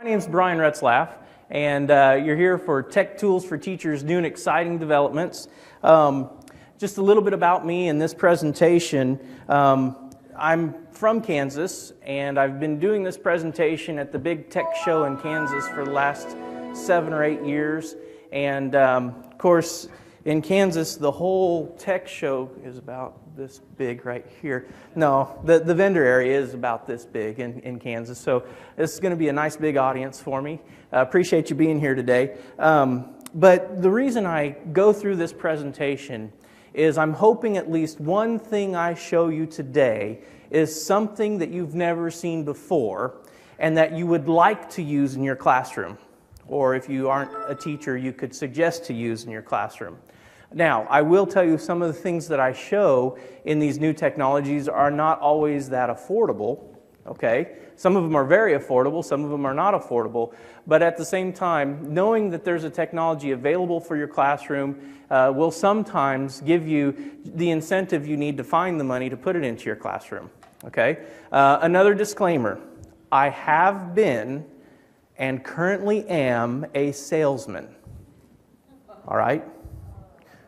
My name is Brian Retzlaff, and you're here for Tech Tools for Teachers, new and exciting developments. Just a little bit about me in this presentation. I'm from Kansas, and I've been doing this presentation at the big tech show in Kansas for the last 7 or 8 years. And of course, in Kansas, the whole tech show is about this big right here. No, the vendor area is about this big in Kansas. So this is going to be a nice big audience for me. Appreciate you being here today. But the reason I go through this presentation is I'm hoping at least one thing I show you today is something that you've never seen before and that you would like to use in your classroom. Or if you aren't a teacher, you could suggest to use in your classroom. Now, I will tell you some of the things that I show in these new technologies are not always that affordable, okay? Some of them are very affordable, some of them are not affordable, but at the same time, knowing that there's a technology available for your classroom will sometimes give you the incentive you need to find the money to put it into your classroom, okay? Another disclaimer, I have been and currently am a salesman, all right?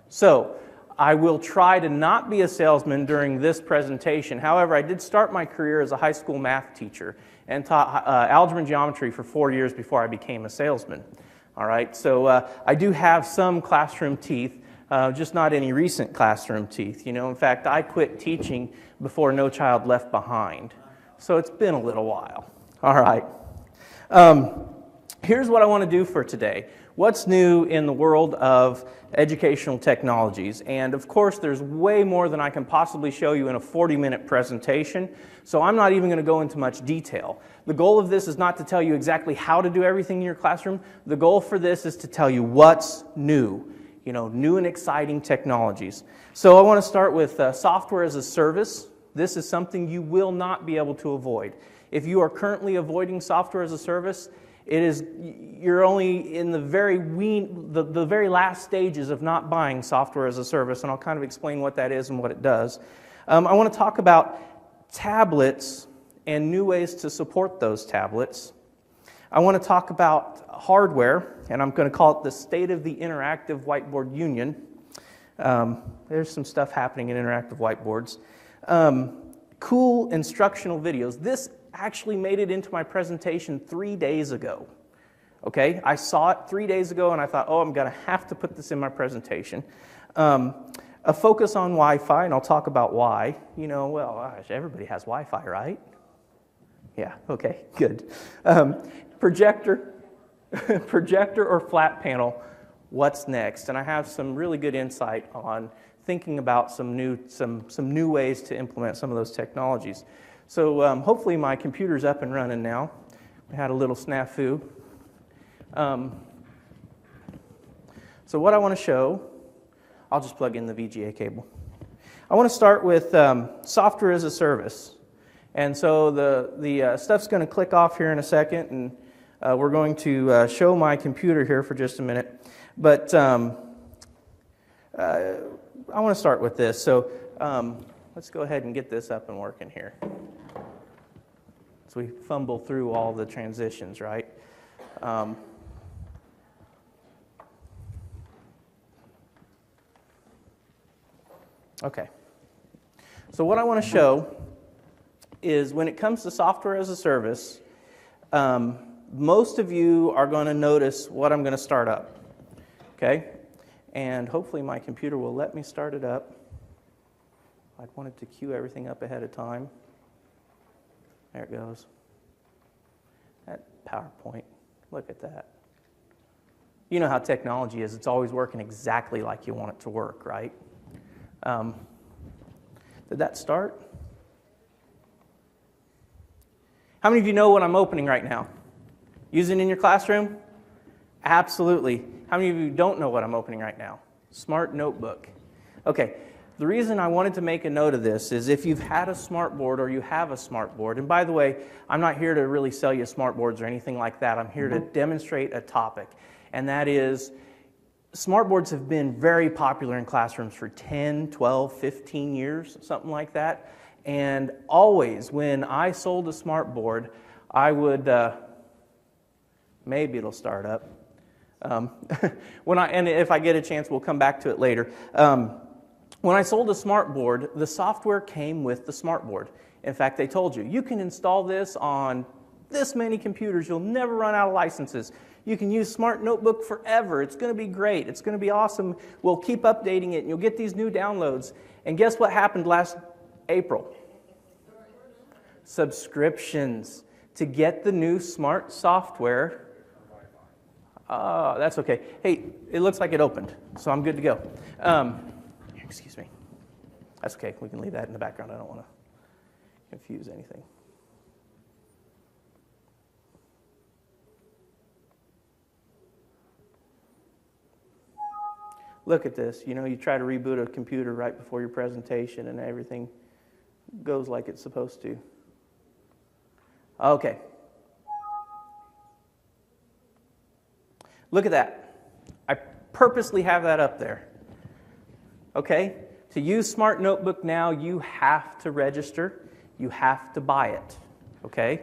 So, I will try to not be a salesman during this presentation. However, I did start my career as a high school math teacher and taught algebra and geometry for 4 years before I became a salesman. All right, so I do have some classroom teeth, just not any recent classroom teeth. You know, in fact, I quit teaching before No Child Left Behind. So it's been a little while. All right. Here's what I want to do for today. What's new in the world of educational technologies? And of course, there's way more than I can possibly show you in a 40-minute presentation, so I'm not even going to go into much detail. The goal of this is not to tell you exactly how to do everything in your classroom. The goal for this is to tell you what's new, you know, new and exciting technologies. So I want to start with software as a service. This is something you will not be able to avoid. If you are currently avoiding software as a service, you're only in the very last stages of not buying software as a service, and I'll kind of explain what that is and what it does. I want to talk about tablets and new ways to support those tablets. I want to talk about hardware, and I'm going to call it the state of the interactive whiteboard union. There's some stuff happening in interactive whiteboards. Cool instructional videos. This actually made it into my presentation 3 days ago. Okay, I saw it 3 days ago and I thought, oh, I'm going to have to put this in my presentation. A focus on Wi-Fi, and I'll talk about why. You know, well, gosh, everybody has Wi-Fi, right? Yeah, okay, good. Projector or flat panel, what's next? And I have some really good insight on thinking about some new ways to implement some of those technologies. So hopefully my computer's up and running now. We had a little snafu. So what I want to show, I'll just plug in the VGA cable. I want to start with software as a service. And so the stuff's going to click off here in a second, and we're going to show my computer here for just a minute. But I want to start with this. So let's go ahead and get this up and working here. So we fumble through all the transitions, right? Okay. So what I want to show is when it comes to software as a service, most of you are going to notice what I'm going to start up. Okay? And hopefully my computer will let me start it up. I wanted to queue everything up ahead of time. There it goes. That PowerPoint, look at that. You know how technology is. It's always working exactly like you want it to work, right? Did that start? How many of you know what I'm opening right now? Using it in your classroom? Absolutely. How many of you don't know what I'm opening right now? Smart notebook. Okay. The reason I wanted to make a note of this is if you've had a smartboard or you have a smartboard, and by the way, I'm not here to really sell you smartboards or anything like that. I'm here to demonstrate a topic, and that is smartboards have been very popular in classrooms for 10, 12, 15 years, something like that. And always when I sold a smartboard, I would Maybe it'll start up. And if I get a chance, we'll come back to it later. When I sold a smart board, the software came with the smart board. In fact, they told you, you can install this on this many computers. You'll never run out of licenses. You can use Smart Notebook forever. It's going to be great. It's going to be awesome. We'll keep updating it, and you'll get these new downloads. And guess what happened last April? Subscriptions to get the new smart software. That's okay. Hey, it looks like it opened, so I'm good to go. Excuse me. That's okay. We can leave that in the background. I don't want to confuse anything. Look at this. You know, you try to reboot a computer right before your presentation and everything goes like it's supposed to. Okay. Look at that. I purposely have that up there. Okay? To use Smart Notebook now, you have to register. You have to buy it. Okay?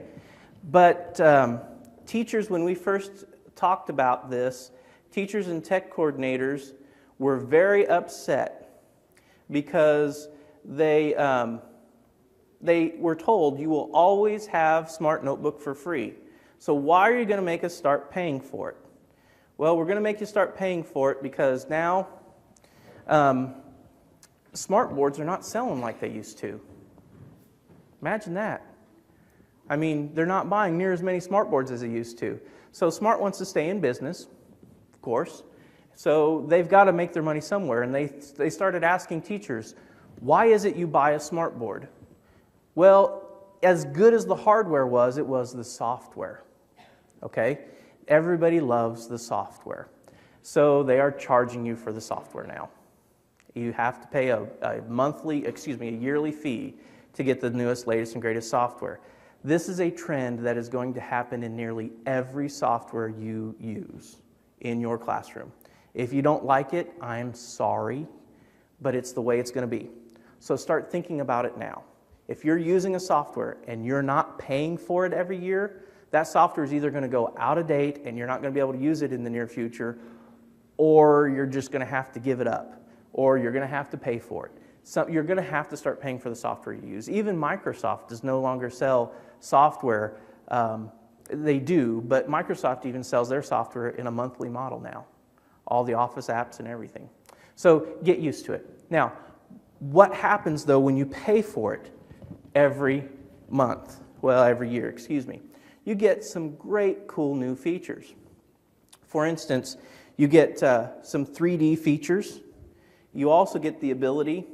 But teachers, when we first talked about this, teachers and tech coordinators were very upset because they were told you will always have Smart Notebook for free. So why are you going to make us start paying for it? Well, we're going to make you start paying for it because now smart boards are not selling like they used to. Imagine that. I mean, they're not buying near as many smart boards as they used to. So Smart wants to stay in business, of course. So they've got to make their money somewhere. And they started asking teachers, why is it you buy a smart board? Well, as good as the hardware was, it was the software. Okay? Everybody loves the software. So they are charging you for the software now. You have to pay a yearly fee to get the newest, latest, and greatest software. This is a trend that is going to happen in nearly every software you use in your classroom. If you don't like it, I'm sorry, but it's the way it's going to be. So start thinking about it now. If you're using a software and you're not paying for it every year, that software is either going to go out of date and you're not going to be able to use it in the near future, or you're just going to have to give it up, or you're going to have to pay for it. So you're going to have to start paying for the software you use. Even Microsoft does no longer sell software. They do, but Microsoft even sells their software in a monthly model now. All the Office apps and everything. So get used to it. Now, what happens though when you pay for it every month? Well, every year, excuse me. You get some great, cool new features. For instance, you get some 3D features. You also get the ability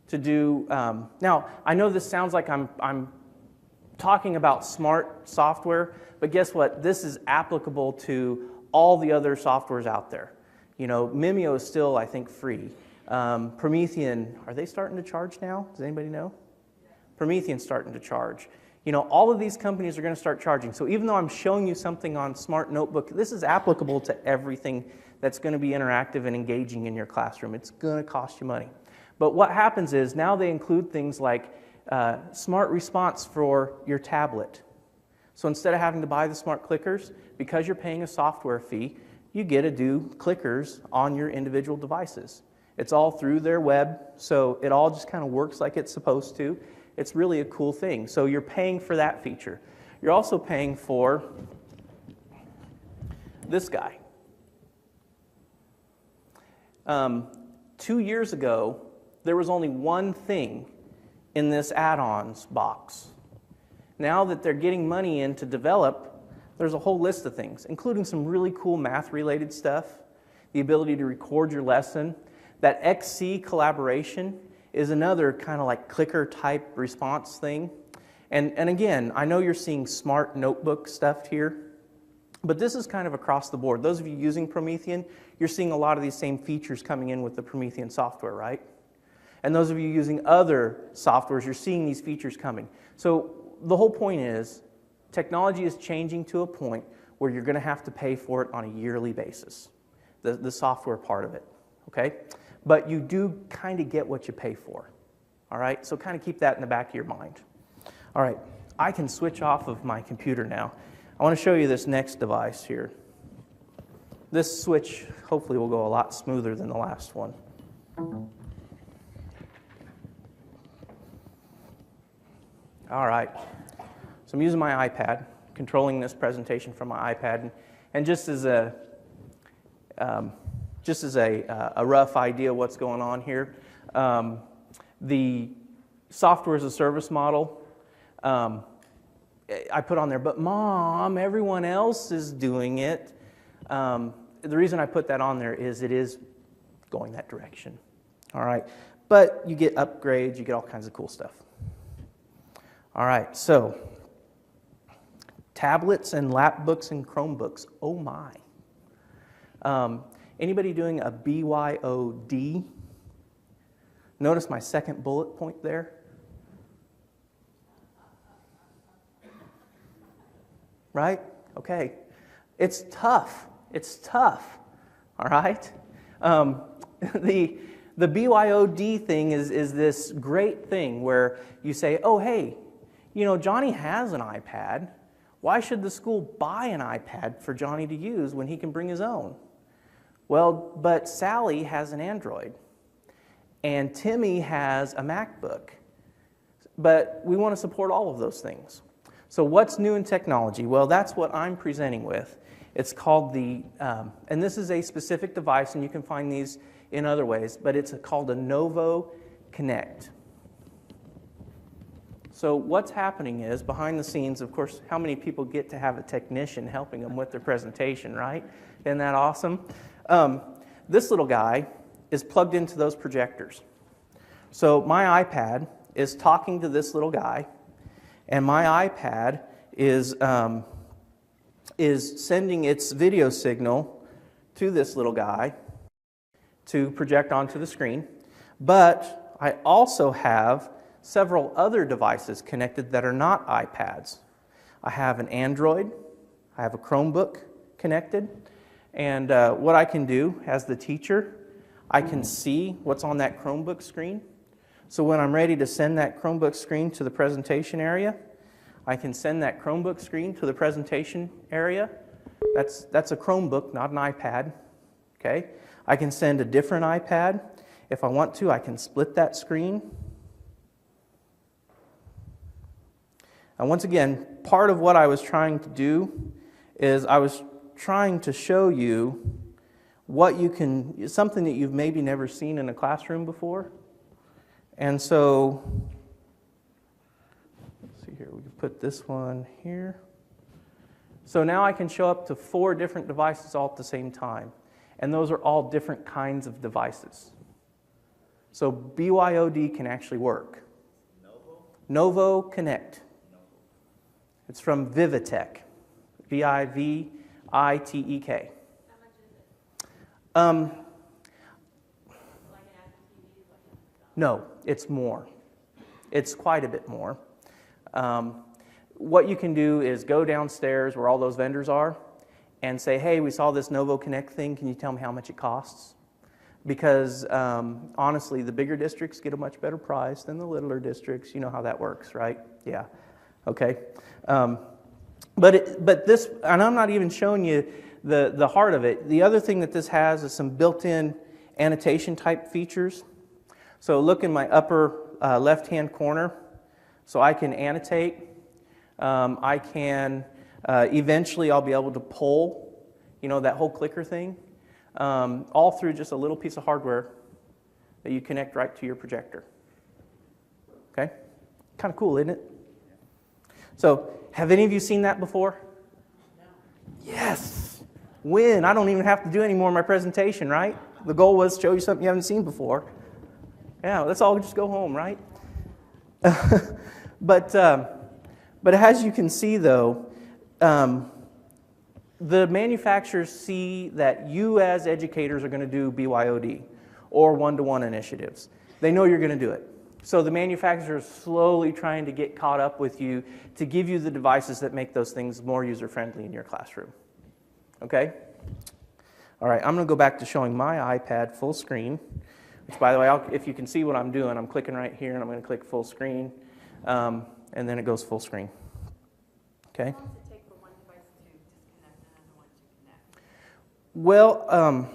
to do, now, I know this sounds like I'm talking about smart software, but guess what? This is applicable to all the other softwares out there. You know, Mimeo is still, I think, free. Promethean, are they starting to charge now? Does anybody know? Promethean's starting to charge. You know, all of these companies are going to start charging. So even though I'm showing you something on Smart Notebook, this is applicable to everything that's going to be interactive and engaging in your classroom. It's going to cost you money. But what happens is now they include things like smart response for your tablet. So instead of having to buy the smart clickers, because you're paying a software fee, you get to do clickers on your individual devices. It's all through their web, so it all just kind of works like it's supposed to. It's really a cool thing. So you're paying for that feature. You're also paying for this guy. 2 years ago, there was only one thing in this add-ons box. Now that they're getting money in to develop, there's a whole list of things, including some really cool math-related stuff, the ability to record your lesson. That XC collaboration is another kind of like clicker-type response thing. And again, I know you're seeing Smart Notebook stuff here, but this is kind of across the board. Those of you using Promethean, you're seeing a lot of these same features coming in with the Promethean software, right? And those of you using other softwares, you're seeing these features coming. So the whole point is, technology is changing to a point where you're going to have to pay for it on a yearly basis, the software part of it, okay? But you do kind of get what you pay for, all right? So kind of keep that in the back of your mind. All right, I can switch off of my computer now. I want to show you this next device here. This switch hopefully will go a lot smoother than the last one. All right, so I'm using my iPad, controlling this presentation from my iPad, and just as a rough idea of what's going on here, the software as a service model, I put on there, but Mom, everyone else is doing it. The reason I put that on there is it is going that direction. All right, but you get upgrades, you get all kinds of cool stuff. All right, so tablets and lapbooks and Chromebooks, oh my. Anybody doing a BYOD? Notice my second bullet point there? Right? Okay. It's tough. It's tough. All right? The BYOD thing is this great thing where you say, oh, hey, you know, Johnny has an iPad. Why should the school buy an iPad for Johnny to use when he can bring his own? Well, but Sally has an Android, and Timmy has a MacBook. But we want to support all of those things. So what's new in technology? Well, that's what I'm presenting with. It's called the, and this is a specific device, and you can find these in other ways, but it's called a Novo Connect. So what's happening is, behind the scenes, of course, how many people get to have a technician helping them with their presentation, right? Isn't that awesome? This little guy is plugged into those projectors. So my iPad is talking to this little guy, and my iPad is sending its video signal to this little guy to project onto the screen. But I also have several other devices connected that are not iPads. I have an Android, I have a Chromebook connected, and what I can do as the teacher, I can see what's on that Chromebook screen. So when I'm ready to send that Chromebook screen to the presentation area, I can send that Chromebook screen to the presentation area. That's a Chromebook, not an iPad. Okay? I can send a different iPad. If I want to, I can split that screen. And once again, part of what I was trying to do is I was trying to show you what you can, something that you've maybe never seen in a classroom before. And so, let's see here, we can put this one here. So now I can show up to 4 different devices all at the same time. And those are all different kinds of devices. So BYOD can actually work. Novo Connect. It's from Vivitech. Vivittek. How much is it? Like an Apple TV? No, it's more. It's quite a bit more. What you can do is go downstairs where all those vendors are and say, hey, we saw this Novo Connect thing. Can you tell me how much it costs? Because honestly, the bigger districts get a much better price than the littler districts. You know how that works, right? Yeah. Okay. But this, and I'm not even showing you the heart of it. The other thing that this has is some built-in annotation type features. So look in my upper left-hand corner. So I can annotate. I can, eventually I'll be able to pull, you know, that whole clicker thing, all through just a little piece of hardware that you connect right to your projector. Okay? Kind of cool, isn't it? So, have any of you seen that before? No. Yes! When? I don't even have to do any more of my presentation, right? The goal was to show you something you haven't seen before. Yeah, let's all just go home, right? But as you can see, though, the manufacturers see that you as educators are going to do BYOD or one-to-one initiatives. They know you're going to do it. So the manufacturers are slowly trying to get caught up with you to give you the devices that make those things more user-friendly in your classroom. Okay? All right, I'm going to go back to showing my iPad full screen, which, by the way, if you can see what I'm doing, I'm clicking right here, and I'm going to click full screen, and then it goes full screen. Okay? How long does it take for one device Well,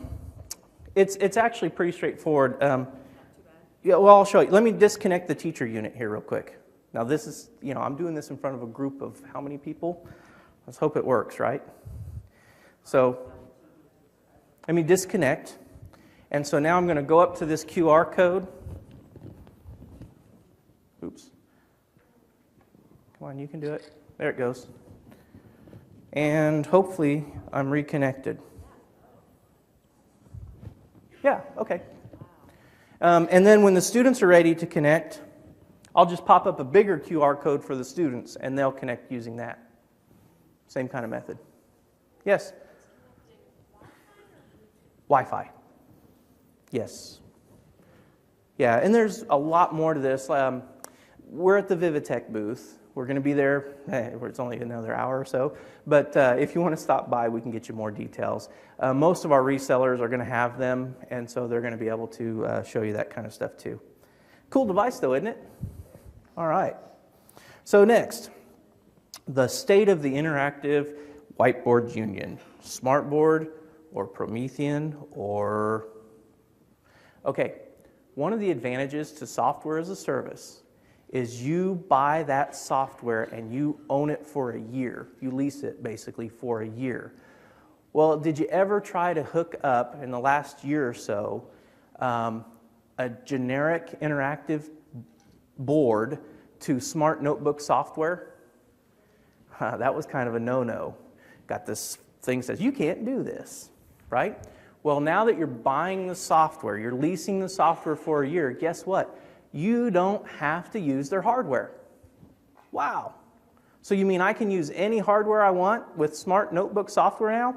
it's actually pretty straightforward. Yeah, well, I'll show you. Let me disconnect the teacher unit here real quick. Now this is, I'm doing this in front of a group of how many people? Let's hope it works, right? So let me disconnect. And so now I'm going to go up to this QR code. Oops. Come on, you can do it. There it goes. And hopefully I'm reconnected. Yeah, okay. And then when the students are ready to connect, I'll just pop up a bigger QR code for the students, and they'll connect using that. Same kind of method. Yes? Wi-Fi. Yes. Yeah, and there's a lot more to this. We're at the Vivitech booth. We're going to be there. It's only another hour or so. But if you want to stop by, we can get you more details. Most of our resellers are going to have them, and so they're going to be able to show you that kind of stuff too. Cool device though, isn't it? All right. So next, the state of the interactive whiteboard union. Smartboard or Promethean or... Okay, one of the advantages to software as a service is you buy that software and you own it for a year. You lease it basically for a year. Well, did you ever try to hook up in the last year or so a generic interactive board to smart notebook software? That was kind of a no-no. Got this thing that says, you can't do this, right? Well, now that you're buying the software, you're leasing the software for a year, guess what? You don't have to use their hardware. Wow. So you mean I can use any hardware I want with smart notebook software now?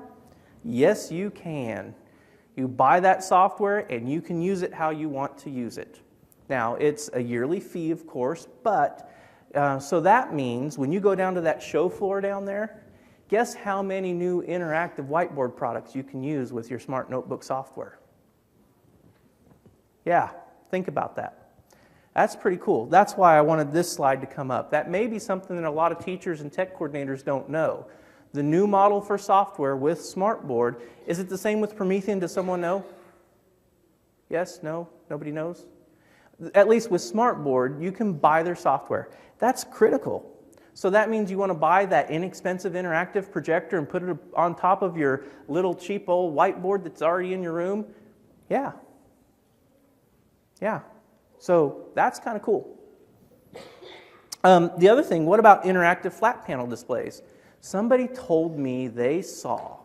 Yes, you can. You buy that software and you can use it how you want to use it. Now, it's a yearly fee, of course, but so that means when you go down to that show floor down there, guess how many new interactive whiteboard products you can use with your smart notebook software? Yeah, think about that. That's pretty cool. That's why I wanted this slide to come up. That may be something that a lot of teachers and tech coordinators don't know. The new model for software with Smartboard, is it the same with Promethean? Does someone know? Yes? No? Nobody knows? At least with Smartboard, you can buy their software. That's critical. So that means you want to buy that inexpensive interactive projector and put it on top of your little cheap old whiteboard that's already in your room? Yeah. Yeah. So that's kind of cool. The other thing, what about interactive flat panel displays? Somebody told me they saw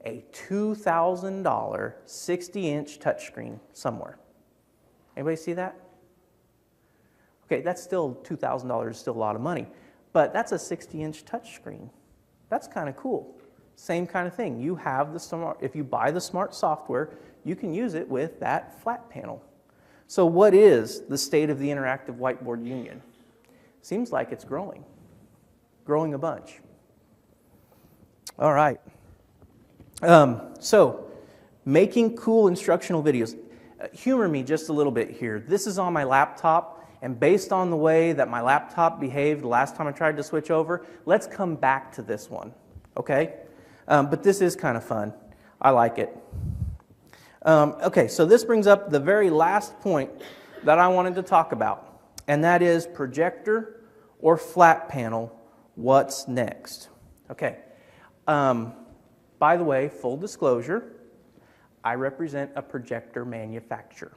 a $2,000 60-inch touchscreen somewhere. Anybody see that? Okay, that's still $2,000, still a lot of money. But that's a 60-inch touchscreen. That's kind of cool. Same kind of thing. You have the smart, if you buy the smart software, you can use it with that flat panel. So what is the state of the interactive whiteboard union? Seems like it's growing a bunch. All right. So making cool instructional videos. Humor me just a little bit here. This is on my laptop, and based on the way that my laptop behaved the last time I tried to switch over, let's come back to this one, okay? But this is kind of fun. I like it. Okay, so this brings up the very last point that I wanted to talk about, and that is projector or flat panel, what's next? Okay, by the way, full disclosure, I represent a projector manufacturer.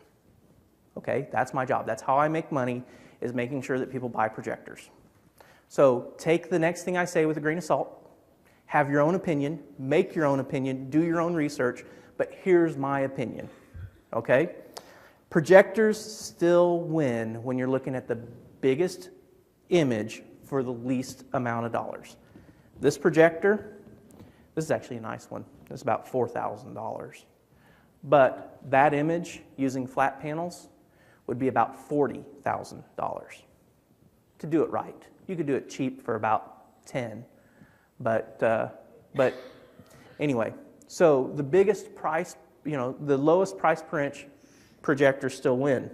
Okay, that's my job. That's how I make money, is making sure that people buy projectors. So take the next thing I say with a grain of salt, have your own opinion, make your own opinion, do your own research, but here's my opinion, okay? Projectors still win when you're looking at the biggest image for the least amount of dollars. This projector, this is actually a nice one. It's about $4,000. But that image using flat panels would be about $40,000 to do it right. You could do it cheap for about 10, but anyway. So the biggest price, the lowest price per inch projectors still win.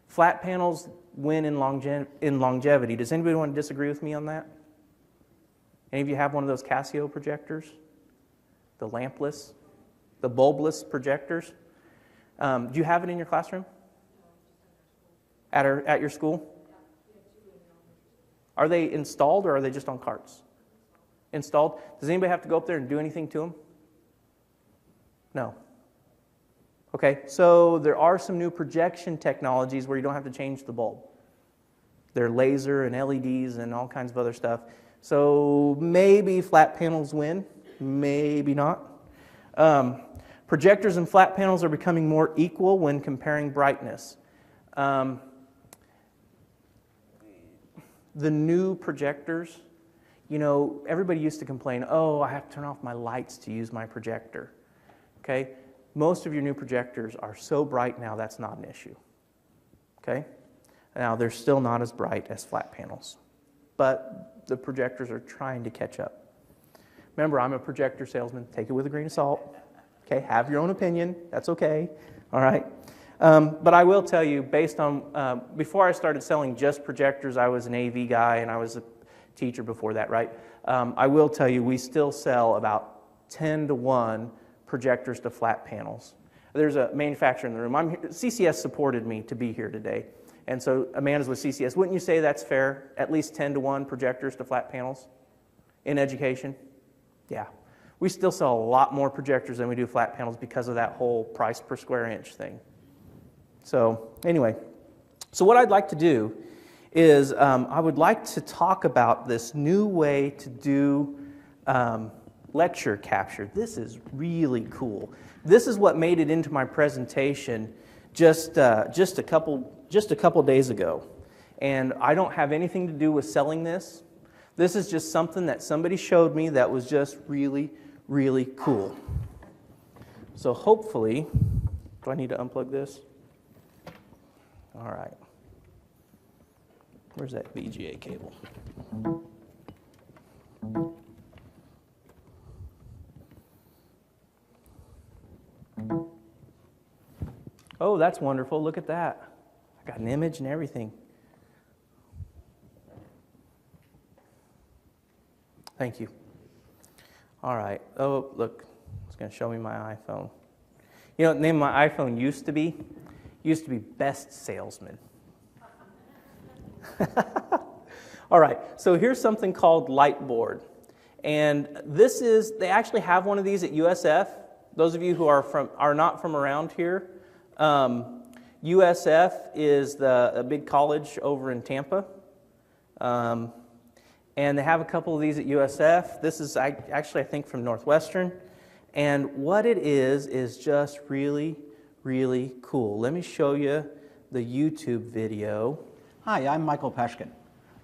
Flat panels win in longevity. Does anybody want to disagree with me on that? Any of you have one of those Casio projectors? The lampless? the bulbless projectors. Do you have it in your classroom? At your school? Are they installed or are they just on carts? Installed. Does anybody have to go up there and do anything to them? No. Okay, so there are some new projection technologies where you don't have to change the bulb. They're laser and LEDs and all kinds of other stuff. So maybe flat panels win, maybe not. Projectors and flat panels are becoming more equal when comparing brightness. The new projectors, you know, everybody used to complain, oh, I have to turn off my lights to use my projector. Okay? Most of your new projectors are so bright now that's not an issue. Okay? Now, they're still not as bright as flat panels, but the projectors are trying to catch up. Remember, I'm a projector salesman. Take it with a grain of salt. Okay? Have your own opinion. That's okay. All right? But I will tell you, based on, before I started selling just projectors, I was an AV guy and I was a teacher before that, right? I will tell you, we still sell about 10 to 1 projectors to flat panels. There's a manufacturer in the room. CCS supported me to be here today. And so Amanda's with CCS. Wouldn't you say that's fair? At least 10 to 1 projectors to flat panels in education? Yeah. We still sell a lot more projectors than we do flat panels because of that whole price per square inch thing. So anyway, so what I'd like to do is I would like to talk about this new way to do lecture capture. This is really cool. This is what made it into my presentation just a couple days ago. And I don't have anything to do with selling this. This is just something that somebody showed me that was just really, really cool. So hopefully, do I need to unplug this? All right. Where's that VGA cable? Oh, that's wonderful. Look at that. I got an image and everything. Thank you. All right. Oh, look. It's going to show me my iPhone. You know what the name of my iPhone used to be? Used to be Best Salesman. All right. So here's something called Lightboard. And this is, they actually have one of these at USF. Those of you who are not from around here, USF is a big college over in Tampa. And they have a couple of these at USF. This is actually, I think, from Northwestern. And what it is just really, really cool. Let me show you the YouTube video. Hi, I'm Michael Peshkin.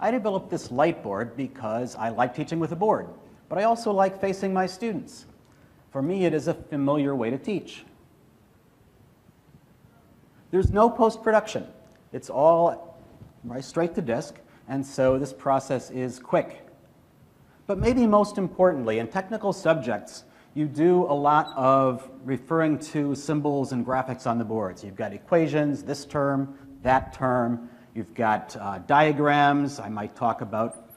I developed this Lightboard because I like teaching with a board, but I also like facing my students. For me, it is a familiar way to teach. There's no post-production. It's all right straight to disk, and so this process is quick. But maybe most importantly, in technical subjects, you do a lot of referring to symbols and graphics on the boards. You've got equations, this term, that term. You've got diagrams. I might talk about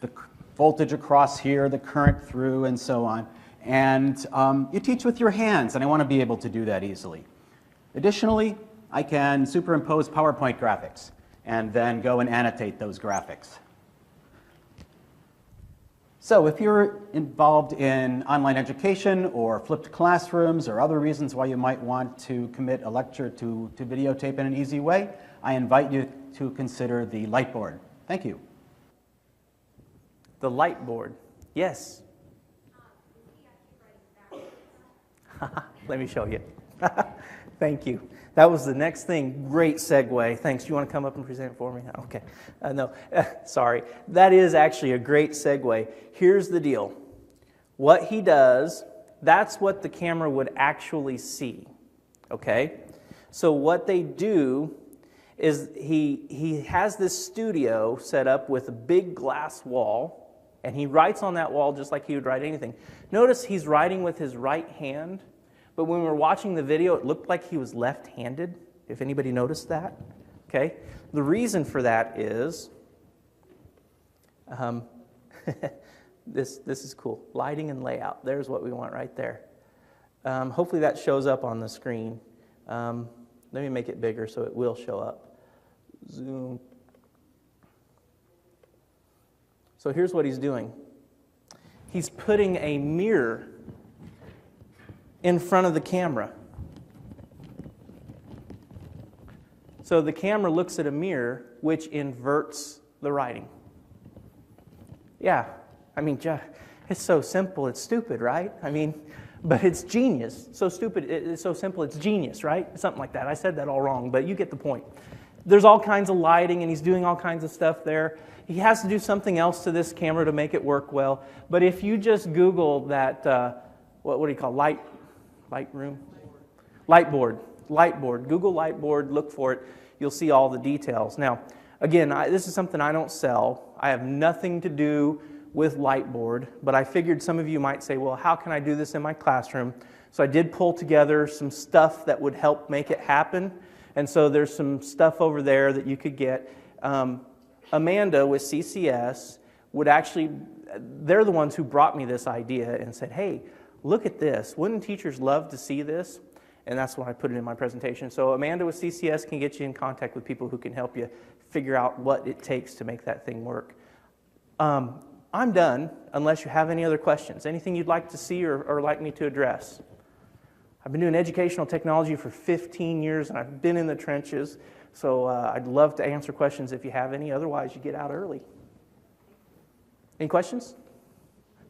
the voltage across here, the current through, and so on. And you teach with your hands, and I want to be able to do that easily. Additionally, I can superimpose PowerPoint graphics and then go and annotate those graphics. So if you're involved in online education or flipped classrooms or other reasons why you might want to commit a lecture to videotape in an easy way, I invite you to consider the Lightboard. Thank you. The Lightboard. Yes. Let me show you. Thank you. That was the next thing. Great segue. Thanks. You want to come up and present it for me? Okay. No, sorry. That is actually a great segue. Here's the deal. What he does, that's what the camera would actually see. Okay? So what they do is he has this studio set up with a big glass wall, and he writes on that wall just like he would write anything. Notice he's writing with his right hand. But when we were watching the video, it looked like he was left-handed, if anybody noticed that. Okay? The reason for that is, this is cool. Lighting and layout. There's what we want right there. Hopefully that shows up on the screen. Let me make it bigger so it will show up. Zoom. So here's what he's doing. He's putting a mirror in front of the camera. So the camera looks at a mirror, which inverts the writing. Yeah, I mean, it's so simple, it's stupid, right? I mean, but it's genius. So stupid, it's so simple, it's genius, right? Something like that. I said that all wrong, but you get the point. There's all kinds of lighting, and he's doing all kinds of stuff there. He has to do something else to this camera to make it work well. But if you just Google that, what do you call Lightroom? Lightboard. Google Lightboard, look for it. You'll see all the details. Now, again, this is something I don't sell. I have nothing to do with Lightboard, but I figured some of you might say, well, how can I do this in my classroom? So I did pull together some stuff that would help make it happen. And so there's some stuff over there that you could get. Amanda with CCS would actually, they're the ones who brought me this idea and said, hey, look at this. Wouldn't teachers love to see this? And that's why I put it in my presentation. So Amanda with CCS can get you in contact with people who can help you figure out what it takes to make that thing work. I'm done, unless you have any other questions. Anything you'd like to see or like me to address? I've been doing educational technology for 15 years, and I've been in the trenches, so I'd love to answer questions if you have any. Otherwise, you get out early. Any questions?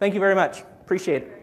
Thank you very much. Appreciate it.